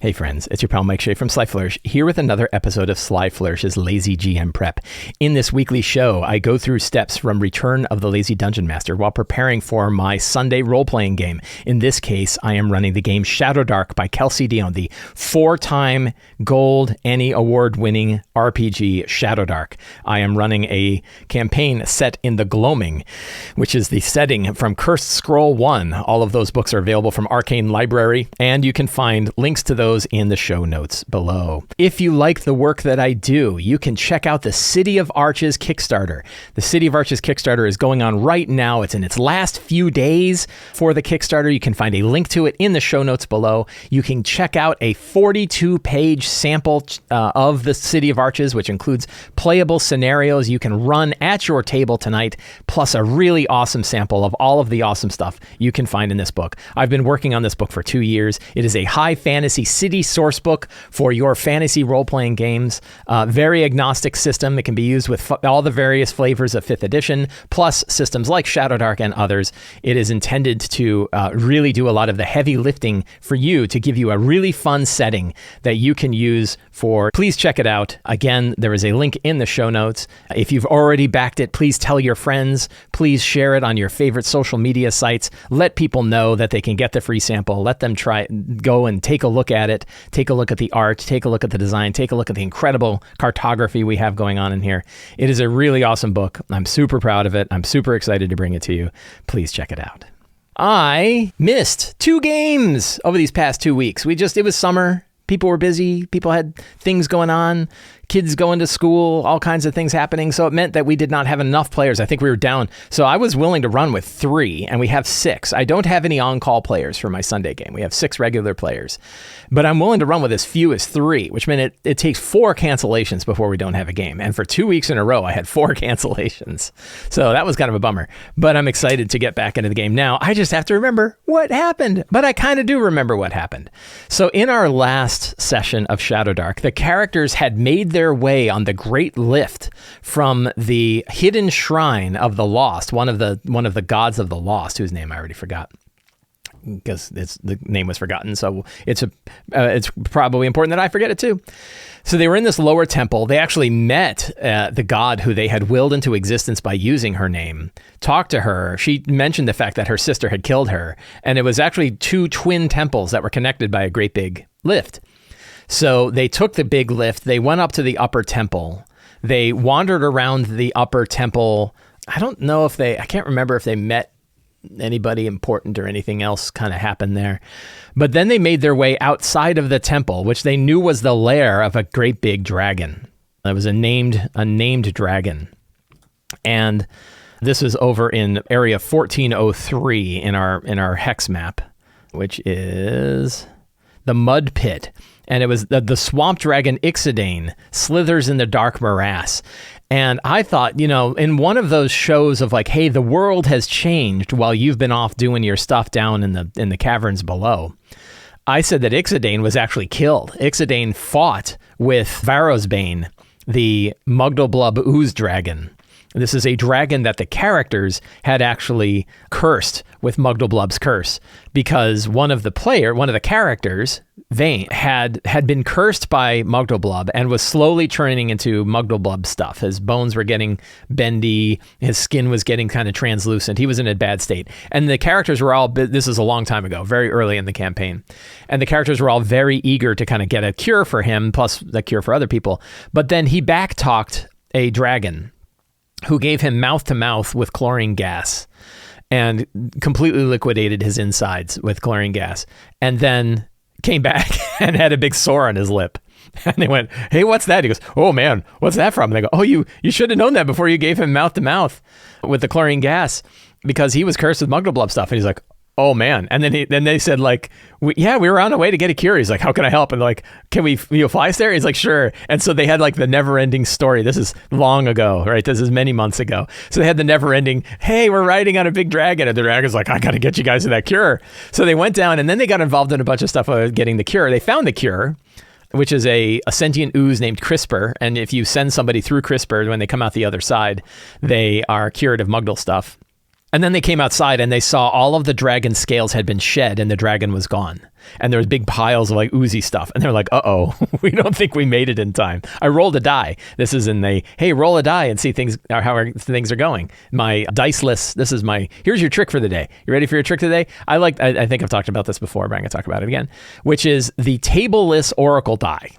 Hey friends, it's your pal Mike Shea from Sly Flourish, here with another episode of Sly Flourish's Lazy GM Prep. In this weekly show, I go through steps from Return of the Lazy Dungeon Master while preparing for my Sunday role-playing game. In this case, I am running the game Shadowdark by Kelsey Dion, the 4-time Gold Annie Award-winning RPG Shadowdark. I am running a campaign set in the Gloaming, which is the setting from Cursed Scroll 1. All of those books are available from Arcane Library, and you can find links to those in the show notes below. If you like the work that I do, you can check out the City of Arches Kickstarter. The City of Arches Kickstarter is going on right now. It's in its last few days for the Kickstarter. You can find a link to it in the show notes below. You can check out a 42-page sample of the City of Arches, which includes playable scenarios you can run at your table tonight, plus a really awesome sample of all of the awesome stuff you can find in this book. I've been working on this book for 2 years. It is a high fantasy city source book for your fantasy role-playing games. Very agnostic system. It can be used with all the various flavors of 5th edition, plus systems like Shadowdark and others. It is intended to really do a lot of the heavy lifting for you to give you a really fun setting that you can use for. Please check it out. Again, there is a link in the show notes. If you've already backed it, please tell your friends. Please share it on your favorite social media sites. Let people know that they can get the free sample. Let them go and take a look at it. Take a look at the art. Take a look at the design. Take a look at the incredible cartography we have going on in here. It is a really awesome book. I'm super proud of it. I'm super excited to bring it to you. Please check it out. I missed 2 games over these past 2 weeks. It was summer. People were busy. People had things going on. Kids going to school, all kinds of things happening. So it meant that we did not have enough players. I think we were down. So I was willing to run with 3, and we have 6. I don't have any on-call players for my Sunday game. We have 6 regular players. But I'm willing to run with as few as 3, which meant it takes 4 cancellations before we don't have a game. And for 2 weeks in a row, I had 4 cancellations. So that was kind of a bummer. But I'm excited to get back into the game now. I just have to remember what happened. But I kind of do remember what happened. So in our last session of Shadowdark, the characters had made their way on the Great Lift from the hidden shrine of the Lost, one of the gods of the Lost, whose name I already forgot because the name was forgotten. So it's probably important that I forget it too. So they were in this lower temple. They actually met the god who they had willed into existence by using her name, talked to her. She mentioned the fact that her sister had killed her. And it was actually 2 twin temples that were connected by a great big lift. So they took the big lift. They went up to the upper temple. They wandered around the upper temple. I can't remember if they met anybody important or anything else kind of happened there. But then they made their way outside of the temple, which they knew was the lair of a great big dragon. It was a named dragon. And this was over in area 1403 in our hex map, which is the Mud Pit. And it was the swamp dragon Ixodane slithers in the dark morass. And I thought, in one of those shows of like, hey, the world has changed while you've been off doing your stuff down in the caverns below. I said that Ixodane was actually killed. Ixodane fought with Varosbane, the Mugdalblub ooze dragon. This is a dragon that the characters had actually cursed with Mugdalblub's curse because one of the characters, Vane, had been cursed by Mugdalblub and was slowly turning into Mugdalblub stuff. His bones were getting bendy. His skin was getting kind of translucent. He was in a bad state. And the characters were all, this is a long time ago, very early in the campaign. And the characters were all very eager to kind of get a cure for him, plus the cure for other people. But then he backtalked a dragon who gave him mouth-to-mouth with chlorine gas and completely liquidated his insides with chlorine gas, and then came back and had a big sore on his lip. And they went, hey, what's that? He goes, oh, man, what's that from? And they go, oh, you should have known that before you gave him mouth-to-mouth with the chlorine gas because he was cursed with Mugdalblub stuff. And he's like, oh, man. And then they said, like, we were on our way to get a cure. He's like, how can I help? And like, can we fly us there? He's like, sure. And so they had like the never ending story. This is long ago, right? This is many months ago. So they had the never ending, hey, we're riding on a big dragon. And the dragon's like, I got to get you guys to that cure. So they went down and then they got involved in a bunch of stuff about getting the cure. They found the cure, which is a sentient ooze named CRISPR. And if you send somebody through CRISPR, when they come out the other side, they are cured of Mugdal stuff. And then they came outside and they saw all of the dragon scales had been shed and the dragon was gone. And there was big piles of like oozy stuff. And they're like, uh-oh, we don't think we made it in time. I rolled a die. This is in the, hey, roll a die and see how things are going. My dice list, here's your trick for the day. You ready for your trick today? I think I've talked about this before, but I'm going to talk about it again, which is the tableless oracle die.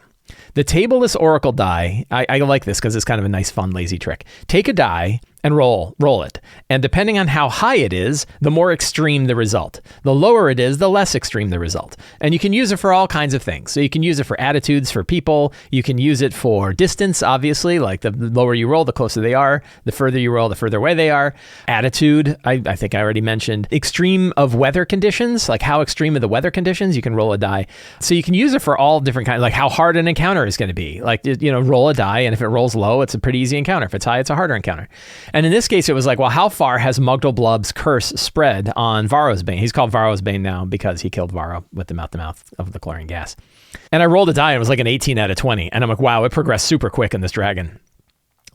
The tableless oracle die, I like this because it's kind of a nice, fun, lazy trick. Take a die and roll it. And depending on how high it is, the more extreme the result. The lower it is, the less extreme the result. And you can use it for all kinds of things. So you can use it for attitudes for people. You can use it for distance, obviously, like the lower you roll, the closer they are. The further you roll, the further away they are. Attitude, I think I already mentioned. Extreme of weather conditions, like how extreme are the weather conditions, you can roll a die. So you can use it for all different kinds, like how hard an encounter is going to be. Like, roll a die, and if it rolls low, it's a pretty easy encounter. If it's high, it's a harder encounter. And in this case, it was like, well, how far has Mugdalblub's curse spread on Varro's Bane? He's called Varro's Bane now because he killed Varro with the mouth-to-mouth of the chlorine gas. And I rolled a die, and it was like an 18 out of 20. And I'm like, wow, it progressed super quick in this dragon.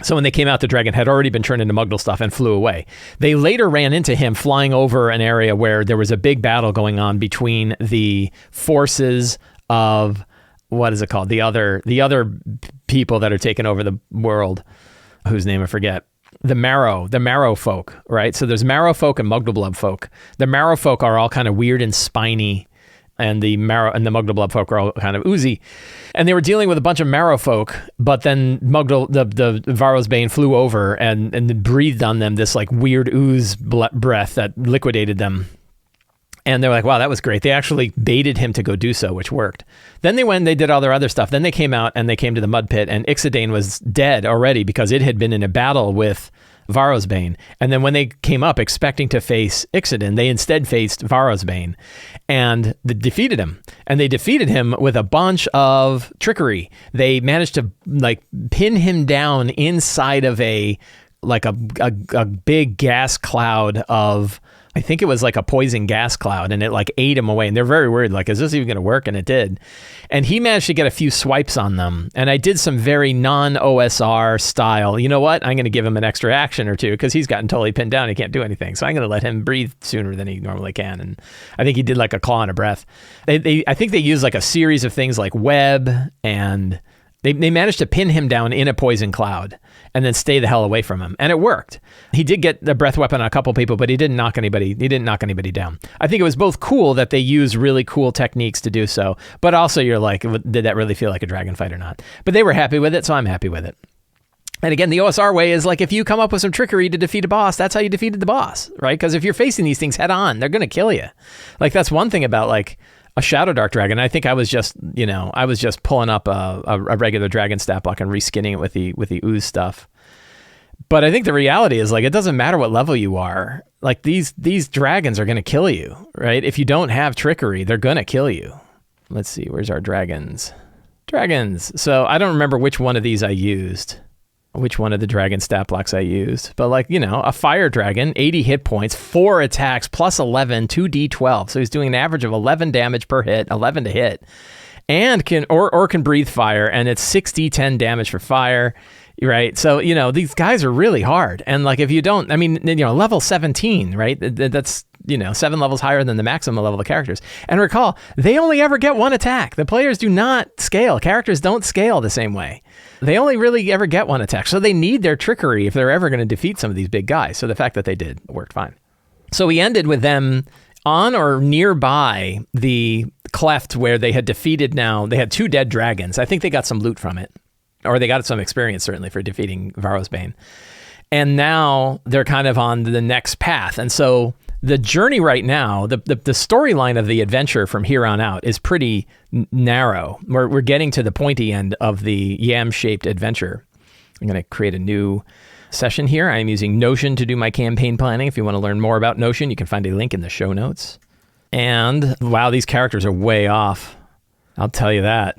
So when they came out, the dragon had already been turned into Mugdal stuff and flew away. They later ran into him flying over an area where there was a big battle going on between the forces of, what is it called? The other people that are taking over the world, whose name I forget. The marrow folk, right? So there's marrow folk and Mugdalblub folk. The marrow folk are all kind of weird and spiny, and the Mugdalblub folk are all kind of oozy. And they were dealing with a bunch of marrow folk, but then the Varro's Bane flew over and breathed on them this like weird ooze breath that liquidated them. And they were like, wow, that was great. They actually baited him to go do so, which worked. Then they went and they did all their other stuff. Then they came out and they came to the mud pit, and Ixodane was dead already because it had been in a battle with Varro's Bane. And then when they came up expecting to face Ixodane, they instead faced Varro's Bane, and they defeated him. And they defeated him with a bunch of trickery. They managed to like pin him down inside of a big gas cloud of, I think it was like a poison gas cloud, and it like ate him away. And they're very worried, like, is this even going to work? And it did. And he managed to get a few swipes on them. And I did some very non-OSR style, you know what? I'm going to give him an extra action or two because he's gotten totally pinned down. He can't do anything. So I'm going to let him breathe sooner than he normally can. And I think he did like a claw and a breath. I think they used like a series of things like web, and they managed to pin him down in a poison cloud and then stay the hell away from him. And it worked. He did get the breath weapon on a couple people, but he didn't knock anybody down. I think it was both cool that they use really cool techniques to do so, but also you're like, did that really feel like a dragon fight or not? But they were happy with it, so I'm happy with it. And again, the OSR way is like, if you come up with some trickery to defeat a boss, that's how you defeated the boss, right? Because if you're facing these things head on, they're going to kill you. Like, that's one thing about like a Shadowdark dragon. I think I was just pulling up a regular dragon stat block and reskinning it with the ooze stuff. But I think the reality is, like, it doesn't matter what level you are. Like, these dragons are going to kill you, right? If you don't have trickery, they're going to kill you. Let's see, where's our dragons? So I don't remember which one of these I used, which one of the dragon stat blocks I used. But like, a fire dragon, 80 hit points, 4 attacks, plus 11, 2d12. So he's doing an average of 11 damage per hit, 11 to hit, and can breathe fire, and it's 6d10 damage for fire. Right. So, these guys are really hard. And like, if you don't, level 17, right? That's, 7 levels higher than the maximum level of characters. And recall, they only ever get one attack. The players do not scale. Characters don't scale the same way. They only really ever get one attack. So they need their trickery if they're ever going to defeat some of these big guys. So the fact that they did worked fine. So we ended with them on or nearby the cleft where they had defeated they had 2 dead dragons. I think they got some loot from it. Or they got some experience, certainly, for defeating Varro's Bane. And now they're kind of on the next path. And so the journey right now, the storyline of the adventure from here on out is pretty narrow. We're getting to the pointy end of the yam-shaped adventure. I'm going to create a new session here. I'm using Notion to do my campaign planning. If you want to learn more about Notion, you can find a link in the show notes. And, wow, these characters are way off. I'll tell you that.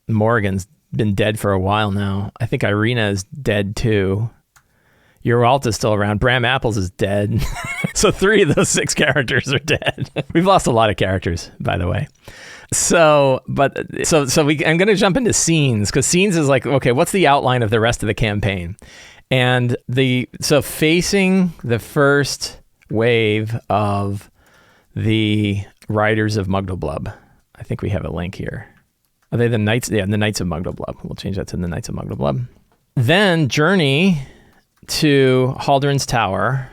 Morrigan's been dead for a while now. I think Irina is dead too. Uralt is still around. Bram Apples is dead. So 3 of those 6 characters are dead. We've lost a lot of characters, by the way. I'm going to jump into scenes, because scenes is like, okay, what's the outline of the rest of the campaign? And so facing the first wave of the Riders of Mugdalblub, I think we have a link here. Are they the Knights? Yeah, the Knights of Mugdalblub. We'll change that to the Knights of Mugdalblub. Then journey to Haldron's Tower,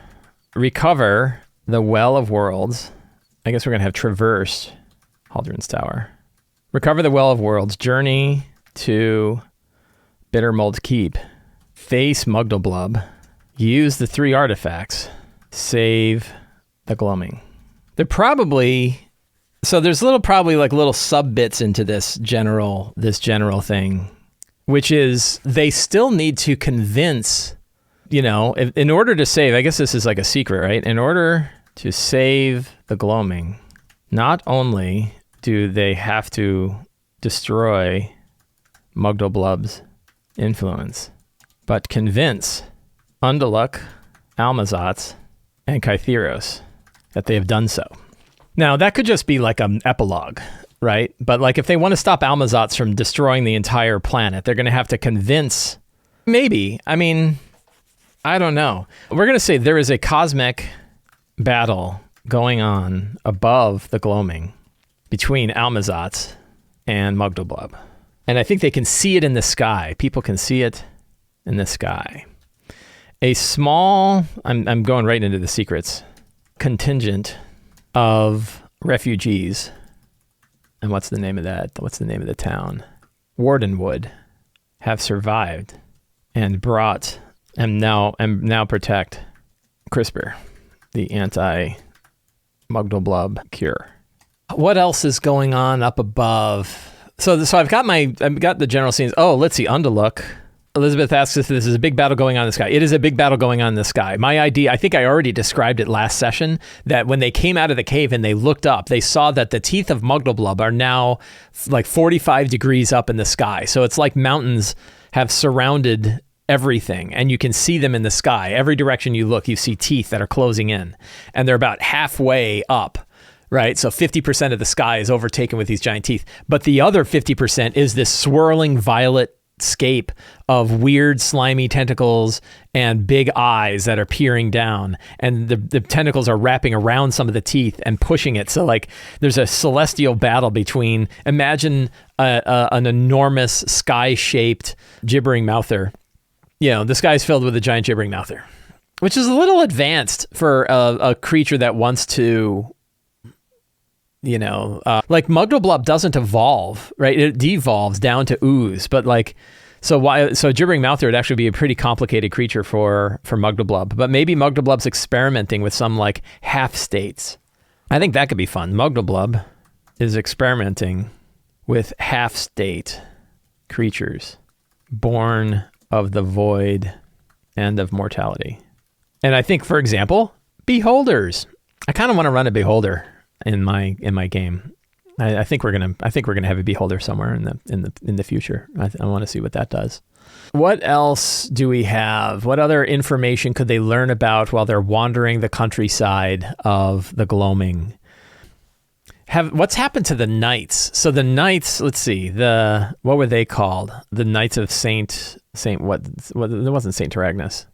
recover the Well of Worlds. I guess we're going to have traversed Haldron's Tower. Recover the Well of Worlds, journey to Bittermold Keep, face Mugdalblub, use the 3 artifacts, save the Gloaming. They're probably... So there's probably little sub bits into this general thing, which is they still need to convince, in order to save, I guess this is like a secret, right? In order to save the Gloaming, not only do they have to destroy Mugdalblub's influence, but convince Undaluk, Almazotz, and Kytheros that they have done so. Now, that could just be like an epilogue, right? But if they want to stop Almazotz from destroying the entire planet, they're going to have to convince, maybe, I don't know. We're going to say there is a cosmic battle going on above the Gloaming between Almazotz and Mugdalblub. And I think they can see it in the sky. People can see it in the sky. A small, I'm going right into the secrets, contingent of refugees. And what's the name of that? What's the name of the town? Wardenwood have survived and brought and now protect CRISPR, the anti-Mugdalblub cure. What else is going on up above? So I've got the general scenes. Oh, let's see. Undaluk. Elizabeth asks if this is a big battle going on in the sky. It is a big battle going on in the sky. My idea, I think I already described it last session, that when they came out of the cave and they looked up, they saw that the teeth of Mugdalblub are now 45 degrees up in the sky. So it's like mountains have surrounded everything, and you can see them in the sky. Every direction you look, you see teeth that are closing in, and they're about halfway up. Right, so 50% of the sky is overtaken with these giant teeth, but the other 50% is this swirling violet scape of weird slimy tentacles and big eyes that are peering down, and the tentacles are wrapping around some of the teeth and pushing it. So there's a celestial battle between, imagine an enormous sky-shaped gibbering mouther. The sky's filled with a giant gibbering mouther, which is a little advanced for a creature that wants to... Mugdalblub doesn't evolve, right? It devolves down to ooze, but so gibbering mouther would actually be a pretty complicated creature for Mugdalblub, but maybe Mugdalblub's experimenting with some half states. I think that could be fun. Mugdalblub is experimenting with half state creatures born of the void and of mortality. And I think, for example, beholders. I kind of want to run a beholder in my game. I think we're gonna have a beholder somewhere in the future. I want to see what that does. What else do we have? What other information could they learn about while they're wandering the countryside of the Gloaming? What's happened to the knights? So the knights, let's see, what were they called? The Knights of Saint what? It wasn't Saint Taragnus.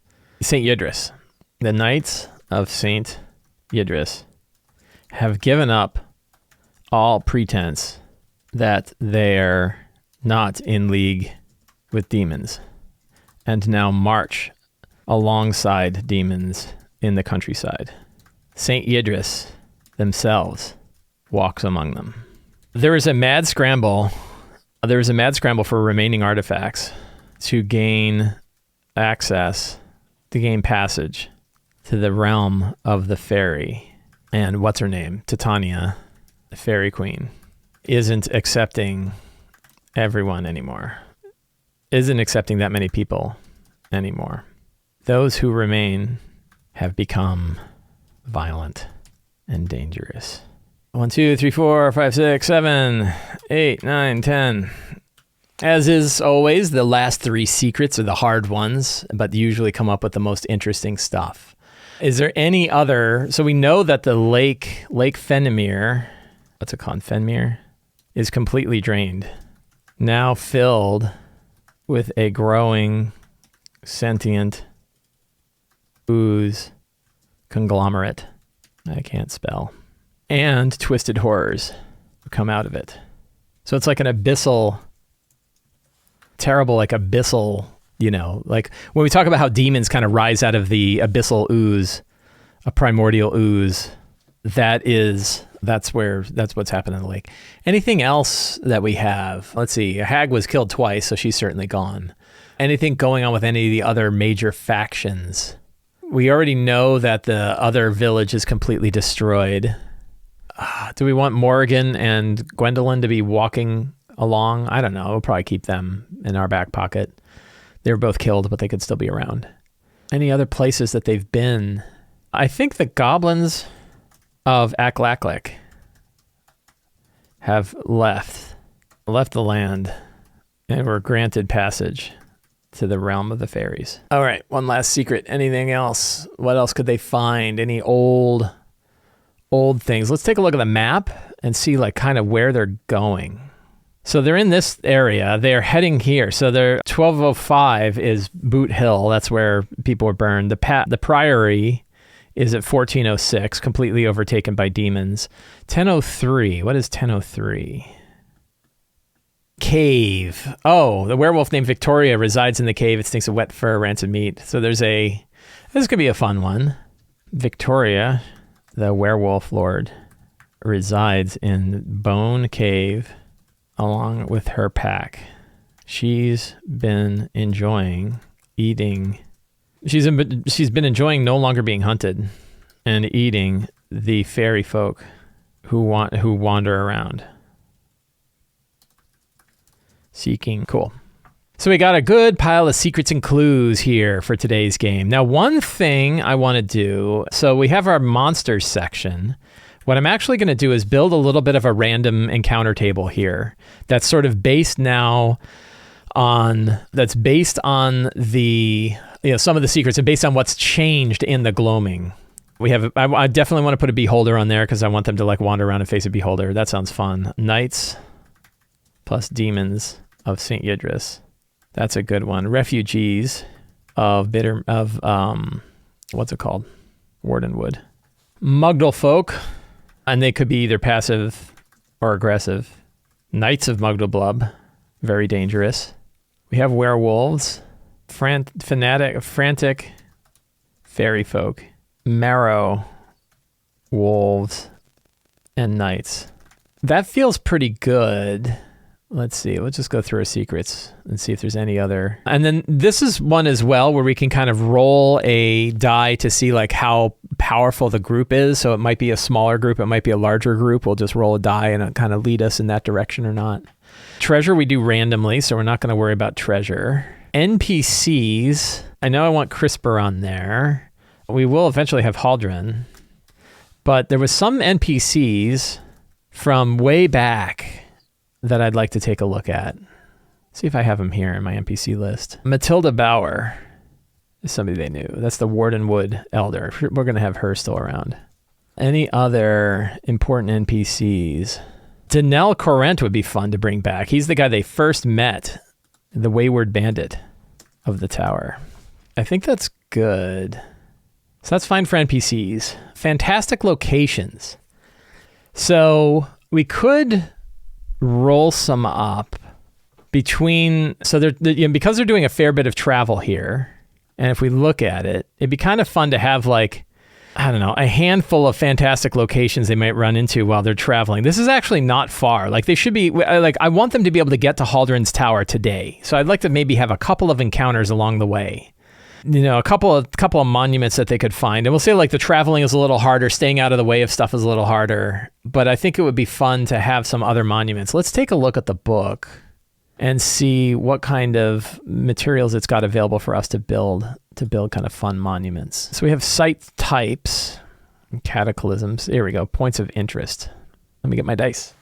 Saint Yidris. The Knights of Saint Yidris have given up all pretense that they're not in league with demons and now march alongside demons in the countryside. Saint Yidris themselves walks among them. There is a mad scramble for remaining artifacts to gain access, to gain passage to the realm of the fairy. And what's her name? Titania, the fairy queen, isn't accepting everyone anymore. Isn't accepting that many people anymore. Those who remain have become violent and dangerous. 1, 2, 3, 4, 5, 6, 7, 8, 9, 10. As is always, the last 3 secrets are the hard ones, but usually come up with the most interesting stuff. Is there any other... So we know that the Lake Fenimir, what's it called? Fenimir, is completely drained. Now filled with a growing, sentient ooze, conglomerate, I can't spell, and twisted horrors come out of it. So it's like an abyssal, terrible, like abyssal, like when we talk about how demons kind of rise out of the abyssal ooze, a primordial ooze, that's what's happened in the lake. Anything else that we have? Let's see. A hag was killed twice, so she's certainly gone. Anything going on with any of the other major factions? We already know that the other village is completely destroyed. Do we want Morrigan and Gwendolyn to be walking along? I don't know. We'll probably keep them in our back pocket. They were both killed, but they could still be around. Any other places that they've been? I think the goblins of Aklaklik have left the land and were granted passage to the realm of the fairies. All right, one last secret. Anything else? What else could they find? Any old things? Let's take a look at the map and see like kind of where they're going. So they're in this area. They're heading here. So they're 1205 is Boot Hill. That's where people were burned. The Priory is at 1406, completely overtaken by demons. 1003. What is 1003? Cave. Oh, the werewolf named Victoria resides in the cave. It stinks of wet fur, rancid meat. So this could be a fun one. Victoria, the werewolf lord, resides in Bone Cave along with her pack. She's been enjoying eating. She's been enjoying no longer being hunted and eating the fairy folk who wander around. Seeking. Cool. So we got a good pile of secrets and clues here for today's game. Now, one thing I want to do, so we have our monsters section. What I'm actually going to do is build a little bit of a random encounter table here that's sort of based now on the some of the secrets and based on what's changed in the Gloaming. I definitely want to put a beholder on there because I want them to like wander around and face a beholder. That sounds fun. Knights plus demons of St. Yidris. That's a good one. Refugees of what's it called? Wardenwood. Mugdle folk, and they could be either passive or aggressive. Knights of Mugdleblub, very dangerous. We have werewolves, frantic fairy folk, marrow wolves, and knights. That feels pretty good. Let's see. Let's just go through our secrets and see if there's any other. And then this is one as well where we can kind of roll a die to see like how powerful the group is. So it might be a smaller group. It might be a larger group. We'll just roll a die and it'll kind of lead us in that direction or not. Treasure we do randomly, so we're not going to worry about treasure. NPCs. I know I want Crisper on there. We will eventually have Haldren. But there was some NPCs from way back that I'd like to take a look at. See if I have them here in my NPC list. Matilda Bauer is somebody they knew. That's the Wardenwood Elder. We're going to have her still around. Any other important NPCs? Danelle Corrent would be fun to bring back. He's the guy they first met, the Wayward Bandit of the Tower. I think that's good. So that's fine for NPCs. Fantastic locations. So we could roll some up between, so because they're doing a fair bit of travel here, and if we look at it, it'd be kind of fun to have like, I don't know, a handful of fantastic locations they might run into while they're traveling. This is actually not far. Like they should be, like I want them to be able to get to Haldren's Tower today. So I'd like to maybe have a couple of encounters along the way. A couple of monuments that they could find. And we'll say like the traveling is a little harder, staying out of the way of stuff is a little harder, but I think it would be fun to have some other monuments. Let's take a look at the book and see what kind of materials it's got available for us to build kind of fun monuments. So we have site types, cataclysms. Here we go. Points of interest. Let me get my dice.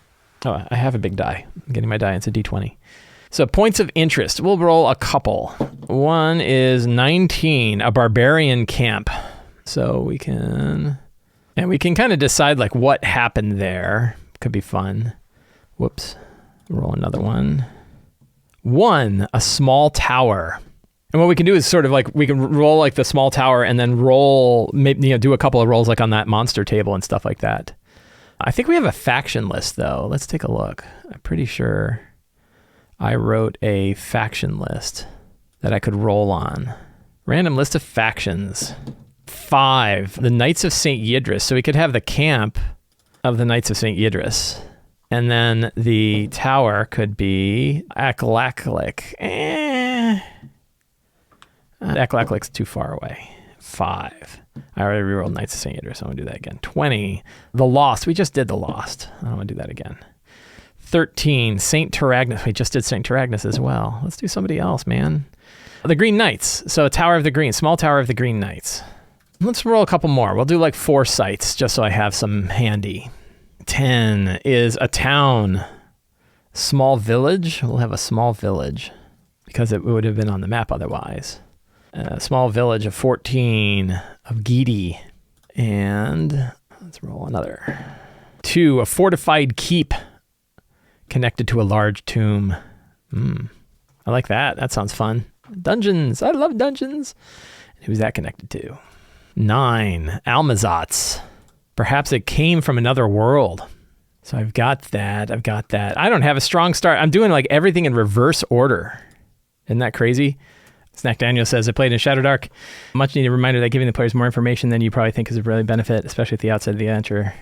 Oh, I have a big die. I'm getting my die. It's a D20. So points of interest. We'll roll a couple. One is 19, a barbarian camp. So we can kind of decide like what happened there. Could be fun. Whoops. Roll another one. 1, a small tower. And what we can do is sort of like, we can roll like the small tower and then roll, maybe, do a couple of rolls like on that monster table and stuff like that. I think we have a faction list though. Let's take a look. I'm pretty sure I wrote a faction list that I could roll on. Random list of factions. 5, the Knights of St. Yidris. So we could have the camp of the Knights of St. Yidris. And then the tower could be Aklaklik. Aklaklik's too far away. 5. I already rerolled Knights of St. Yidris, so I'm going to do that again. 20, the Lost. We just did the Lost. I don't want to do that again. 13, St. Taragnus. We just did St. Taragnus as well. Let's do somebody else, man. The Green Knights. So Tower of the Green, small Tower of the Green Knights. Let's roll a couple more. We'll do like 4 sites just so I have some handy. 10 is a town. Small village. We'll have a small village because it would have been on the map otherwise. A small village of 14 of Gidi. And let's roll another. 2, a fortified keep connected to a large tomb. I like that. That sounds fun. Dungeons. I love dungeons. Who's that connected to? 9, Almazats. Perhaps it came from another world. So I've got that. I don't have a strong start. I'm doing like everything in reverse order. Isn't that crazy? Snack Daniel says, I played in Shadowdark. Much needed reminder that giving the players more information than you probably think is a really benefit, especially at the outset of the adventure.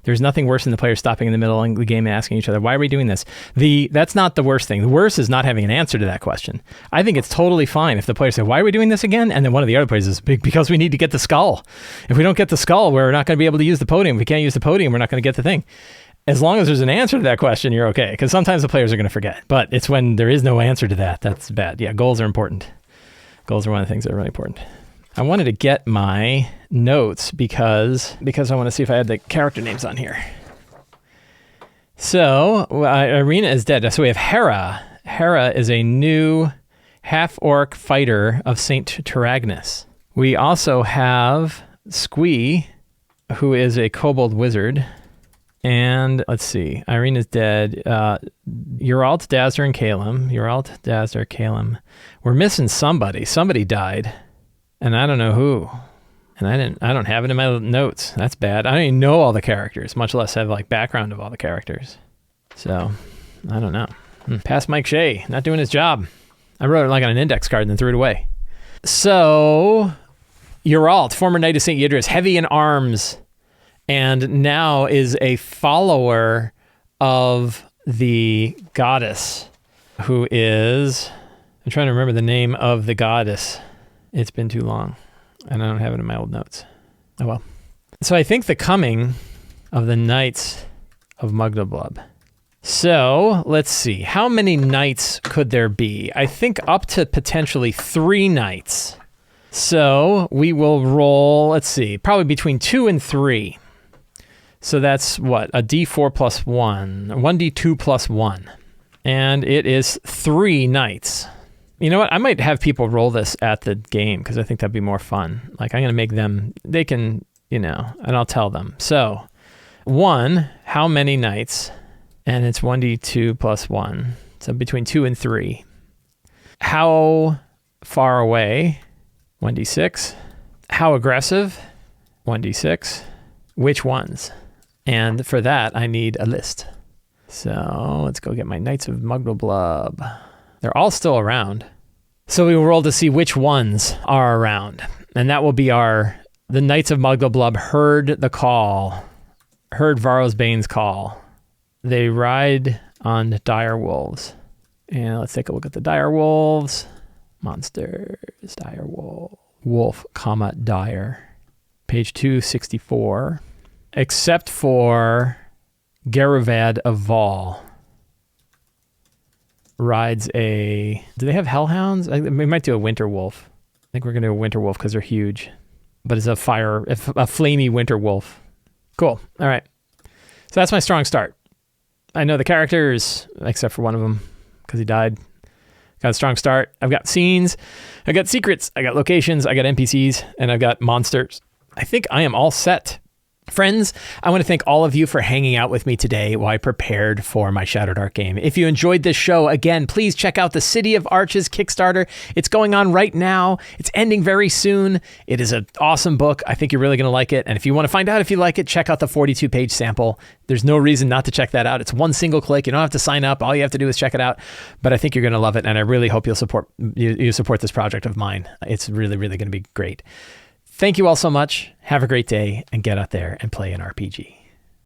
There's nothing worse than the players stopping in the middle of the game and asking each other, why are we doing this? That's not the worst thing. The worst is not having an answer to that question. I think it's totally fine if the players say, why are we doing this again? And then one of the other players is, because we need to get the skull. If we don't get the skull, we're not going to be able to use the podium. If we can't use the podium, we're not going to get the thing. As long as there's an answer to that question, you're okay. Because sometimes the players are going to forget. But it's when there is no answer to that, that's bad. Yeah, goals are important. Goals are one of the things that are really important. I wanted to get my notes because I want to see if I had the character names on here. So, Irina is dead. So we have Hera. Hera is a new half-orc fighter of St. Taragnus. We also have Squee, who is a kobold wizard. And let's see, Irina's dead. Uralt, Dazzer, and Kalem. We're missing somebody. Somebody died. And I don't know who. And I don't have it in my notes. That's bad. I don't even know all the characters, much less have like background of all the characters. So, I don't know. Past Mike Shea, not doing his job. I wrote it like on an index card and then threw it away. So, Uralt, former Knight of St. Yidris, heavy in arms, and now is a follower of the goddess, who is, I'm trying to remember the name of the goddess. It's been too long, and I don't have it in my old notes. Oh well. So I think the coming of the Knights of Mugdalblub. So let's see. How many knights could there be? I think up to potentially 3 knights. So we will roll, let's see, probably between 2 and 3. So that's what? A D4 plus 1. 1D2 plus 1. And it is 3 knights. You know what? I might have people roll this at the game because I think that'd be more fun. Like I'm going to make them, they can, and I'll tell them. So 1, how many knights? And it's 1D2 plus 1. So between 2 and 3. How far away? 1D6. How aggressive? 1D6. Which ones? And for that, I need a list. So let's go get my Knights of Mugdalblub. They're all still around. So we will roll to see which ones are around. And that will be the Knights of Mugdalblub heard the call, heard Varro's Bane's call. They ride on dire wolves. And let's take a look at the dire wolves. Monsters, dire wolf, comma, dire. Page 264. Except for Garuvad of Vol. Rides a... Do they have hellhounds? We might do a winter wolf. I think we're going to do a winter wolf because they're huge. But it's a flamey winter wolf. Cool. All right. So that's my strong start. I know the characters, except for one of them, because he died. Got a strong start. I've got scenes. I got secrets. I got locations. I got NPCs. And I've got monsters. I think I am all set Friends, I want to thank all of you for hanging out with me today while I prepared for my Shadowdark game. If you enjoyed this show, again, please check out the City of Arches Kickstarter. It's going on right now. It's ending very soon. It is an awesome book. I think you're really going to like it. And if you want to find out if you like it, check out the 42-page sample. There's no reason not to check that out. It's one single click. You don't have to sign up. All you have to do is check it out. But I think you're going to love it. And I really hope you'll support this project of mine. It's really, really going to be great. Thank you all so much. Have a great day and get out there and play an RPG.